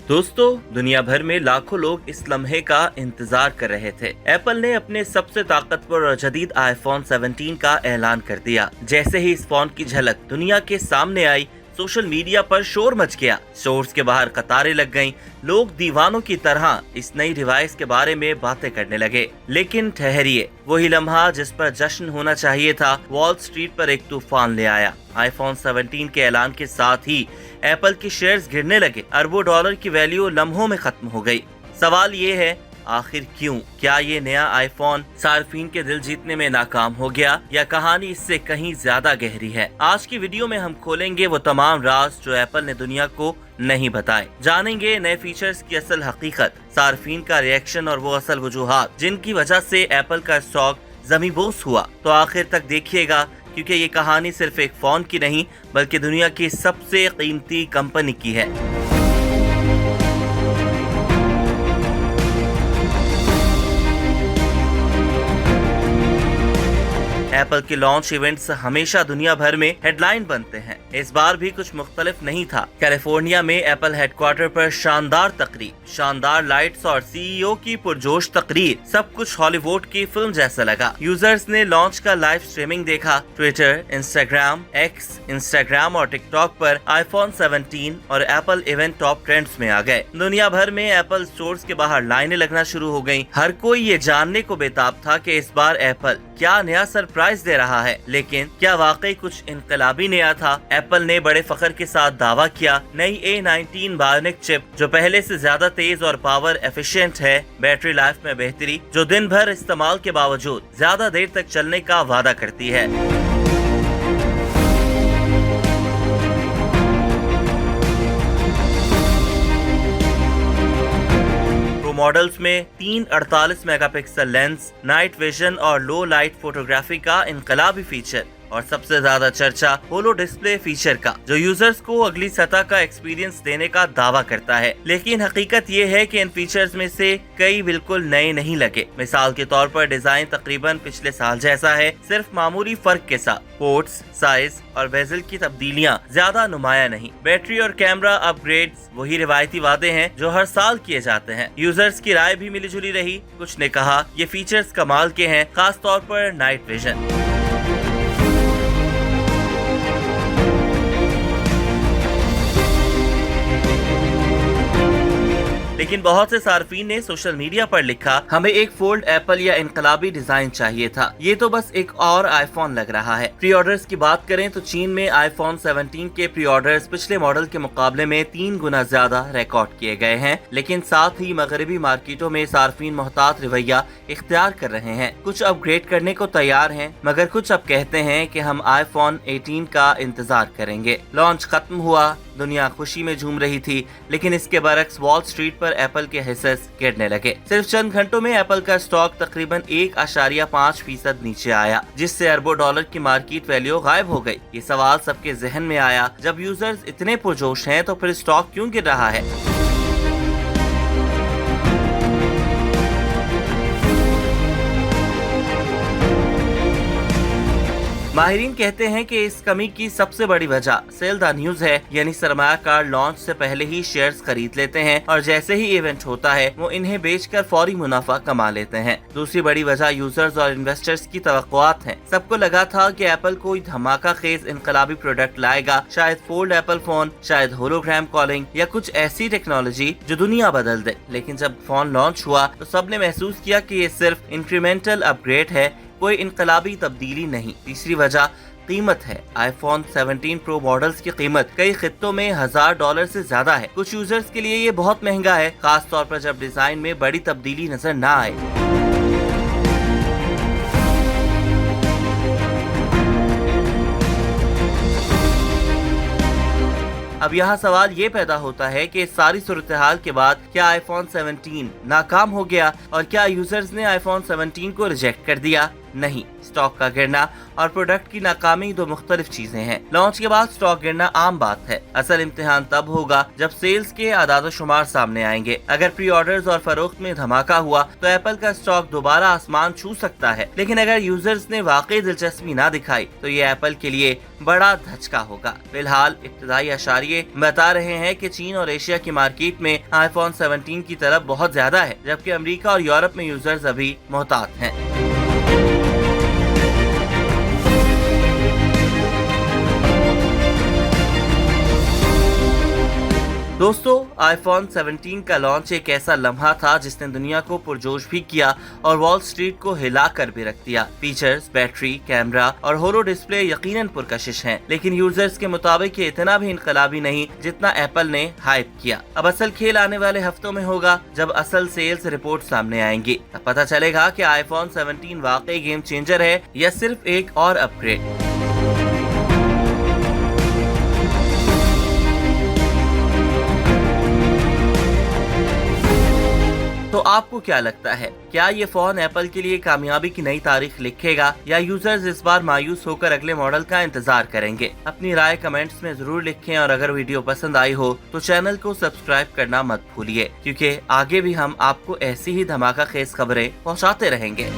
दोस्तों, दुनिया भर में लाखों लोग इस लम्हे का इंतजार कर रहे थे। एप्पल ने अपने सबसे ताकतवर और जदीद आईफोन 17 का ऐलान कर दिया। जैसे ही इस फोन की झलक दुनिया के सामने आई, सोशल मीडिया पर शोर मच गया। स्टोर्स के बाहर कतारें लग गईं। लोग दीवानों की तरह इस नई डिवाइस के बारे में बातें करने लगे। लेकिन ठहरिए, वही लम्हा जिस पर जश्न होना चाहिए था, वॉल स्ट्रीट पर एक तूफान ले आया। आईफोन 17 के ऐलान के साथ ही एप्पल के शेयर्स गिरने लगे। अरबों डॉलर की वैल्यू लम्हों में खत्म हो गई। सवाल ये है, आखिर क्यों? क्या ये नया आईफोन सार्फिन के दिल जीतने में नाकाम हो गया, या कहानी इससे कहीं ज्यादा गहरी है? आज की वीडियो में हम खोलेंगे वो तमाम राज जो एप्पल ने दुनिया को नहीं बताए। जानेंगे नए फीचर्स की असल हकीकत, सार्फिन का रिएक्शन और वो असल वजूहात जिनकी वजह से एप्पल का स्टॉक जमीबोस हुआ। तो आखिर तक देखिएगा, क्योंकि ये कहानी सिर्फ एक फोन की नहीं बल्कि दुनिया की सबसे कीमती कंपनी की है। एप्पल के लॉन्च इवेंट्स हमेशा दुनिया भर में हेडलाइन बनते हैं। इस बार भी कुछ मुख्तलिफ नहीं था। कैलिफोर्निया में एप्पल हेडक्वार्टर पर शानदार तकरीब, शानदार लाइट्स और सीईओ की पुरजोश तकरीर, सब कुछ हॉलीवुड की फिल्म जैसा लगा। यूजर्स ने लॉन्च का लाइव स्ट्रीमिंग देखा। ट्विटर, इंस्टाग्राम और टिकटॉक पर आईफोन 17 और एप्पल इवेंट टॉप ट्रेंड्स में आ गए। दुनिया भर में एप्पल स्टोर्स के बाहर लाइनें लगना शुरू हो गयी। हर कोई ये जानने को बेताब था कि इस बार एप्पल क्या नया सरप्राइज दे रहा है। लेकिन क्या वाकई कुछ इनकलाबी नया था? एप्पल ने बड़े फख्र के साथ दावा किया, नई A19 बायोनिक चिप जो पहले से ज्यादा तेज और पावर एफिशिएंट है, बैटरी लाइफ में बेहतरी, जो दिन भर इस्तेमाल के बावजूद ज्यादा देर तक चलने का वादा करती है। मॉडल्स में 3 48 मेगापिक्सल लेंस, नाइट विजन और लो लाइट फोटोग्राफी का इनकलाबी फीचर, और सबसे ज्यादा चर्चा होलो डिस्प्ले फीचर का, जो यूजर्स को अगली सतह का एक्सपीरियंस देने का दावा करता है। लेकिन हकीकत ये है कि इन फीचर्स में से कई बिल्कुल नए नहीं लगे। मिसाल के तौर पर डिजाइन तकरीबन पिछले साल जैसा है, सिर्फ मामूली फर्क के साथ। पोर्ट्स, साइज और बेजल की तब्दीलियां ज्यादा नुमाया नहीं। बैटरी और कैमरा अपग्रेड्स वही रिवायती वादे हैं जो हर साल किए जाते हैं। यूजर्स की राय भी मिली जुली रही। कुछ ने कहा ये फीचर्स कमाल के हैं, खास तौर पर नाइट विजन। लेकिन बहुत से सार्फिन ने सोशल मीडिया पर लिखा, हमें एक फोल्ड एप्पल या इनकलाबी डिजाइन चाहिए था, ये तो बस एक और आईफोन लग रहा है। प्री ऑर्डर्स की बात करें तो चीन में आईफोन 17 के प्री ऑर्डर्स पिछले मॉडल के मुकाबले में 3 गुना ज्यादा रिकॉर्ड किए गए हैं। लेकिन साथ ही मगरबी मार्केटों में सार्फिन मोहतात रवैया इख्तियार कर रहे हैं। कुछ अपग्रेड करने को तैयार हैं, मगर कुछ अब कहते हैं कि हम आईफोन 18 का इंतजार करेंगे। लॉन्च खत्म हुआ, दुनिया खुशी में झूम रही थी, लेकिन इसके बरक्स वॉल स्ट्रीट पर एप्पल के हिस्से गिरने लगे। सिर्फ चंद घंटों में एप्पल का स्टॉक तकरीबन 1.5% नीचे आया, जिससे अरबों डॉलर की मार्केट वैल्यू गायब हो गई। ये सवाल सबके जहन में आया, जब यूजर्स इतने पुरजोश हैं तो फिर स्टॉक क्यों गिर रहा है? माहिरीन कहते हैं कि इस कमी की सबसे बड़ी वजह सेल द न्यूज है, यानी सरमायाकार लॉन्च से पहले ही शेयर्स खरीद लेते हैं और जैसे ही इवेंट होता है वो इन्हें बेचकर फौरी मुनाफा कमा लेते हैं। दूसरी बड़ी वजह यूजर्स और इन्वेस्टर्स की तवक्कुआत हैं। सबको लगा था कि एप्पल कोई धमाका खेज इनकलाबी प्रोडक्ट लाएगा, शायद फोल्ड एप्पल फोन, शायद होलोग्राम कॉलिंग या कुछ ऐसी टेक्नोलॉजी जो दुनिया बदल दे। लेकिन जब फोन लॉन्च हुआ तो सबने महसूस किया कि ये सिर्फ इंक्रीमेंटल अपग्रेड है, कोई इनकलाबी तब्दीली नहीं। तीसरी वजह कीमत है। आईफोन 17 प्रो मॉडल्स की कीमत कई खित्तों में $1000 से ज्यादा है। कुछ यूजर्स के लिए ये बहुत महंगा है, खास तौर पर जब डिजाइन में बड़ी तब्दीली नजर न आए। अब यहाँ सवाल ये पैदा होता है कि इस सारी सूरत हाल के बाद क्या आईफोन 17 नाकाम हो गया, और क्या यूजर्स ने आईफोन 17 को रिजेक्ट कर दिया? नहीं, स्टॉक का गिरना और प्रोडक्ट की नाकामी दो मुख्तलिफ चीजें हैं। लॉन्च के बाद स्टॉक गिरना आम बात है। असल इम्तिहान तब होगा जब सेल्स के आदाद शुमार सामने आएंगे। अगर प्री ऑर्डर्स और फरोख्त में धमाका हुआ तो एप्पल का स्टॉक दोबारा आसमान छू सकता है, लेकिन अगर यूजर्स ने वाकई दिलचस्पी ना दिखाई तो ये एप्पल के लिए बड़ा धचका होगा। फिलहाल इब्तिदाई अशारिये बता रहे हैं कि चीन और एशिया की मार्केट में आईफोन 17 की तलब बहुत ज्यादा है, जबकि अमेरिका और यूरोप में यूजर्स अभी मोहतात हैं। दोस्तों, आईफोन 17 का लॉन्च एक ऐसा लम्हा था जिसने दुनिया को पुरजोश भी किया और वॉल स्ट्रीट को हिला कर भी रख दिया। फीचर्स, बैटरी, कैमरा और होलो डिस्प्ले यकीनन पुरकशिश हैं, लेकिन यूजर्स के मुताबिक ये इतना भी इनकलाबी नहीं जितना एप्पल ने हाइप किया। अब असल खेल आने वाले हफ्तों में होगा, जब असल सेल्स रिपोर्ट सामने आएंगी। तब पता चलेगा कि आईफोन 17 वाकई गेम चेंजर है या सिर्फ एक और अपग्रेड। तो आपको क्या लगता है, क्या ये फोन एप्पल के लिए कामयाबी की नई तारीख लिखेगा या यूजर्स इस बार मायूस होकर अगले मॉडल का इंतजार करेंगे? अपनी राय कमेंट्स में जरूर लिखें और अगर वीडियो पसंद आई हो तो चैनल को सब्सक्राइब करना मत भूलिए, क्योंकि आगे भी हम आपको ऐसी ही धमाका खेज खबरें पहुंचाते रहेंगे।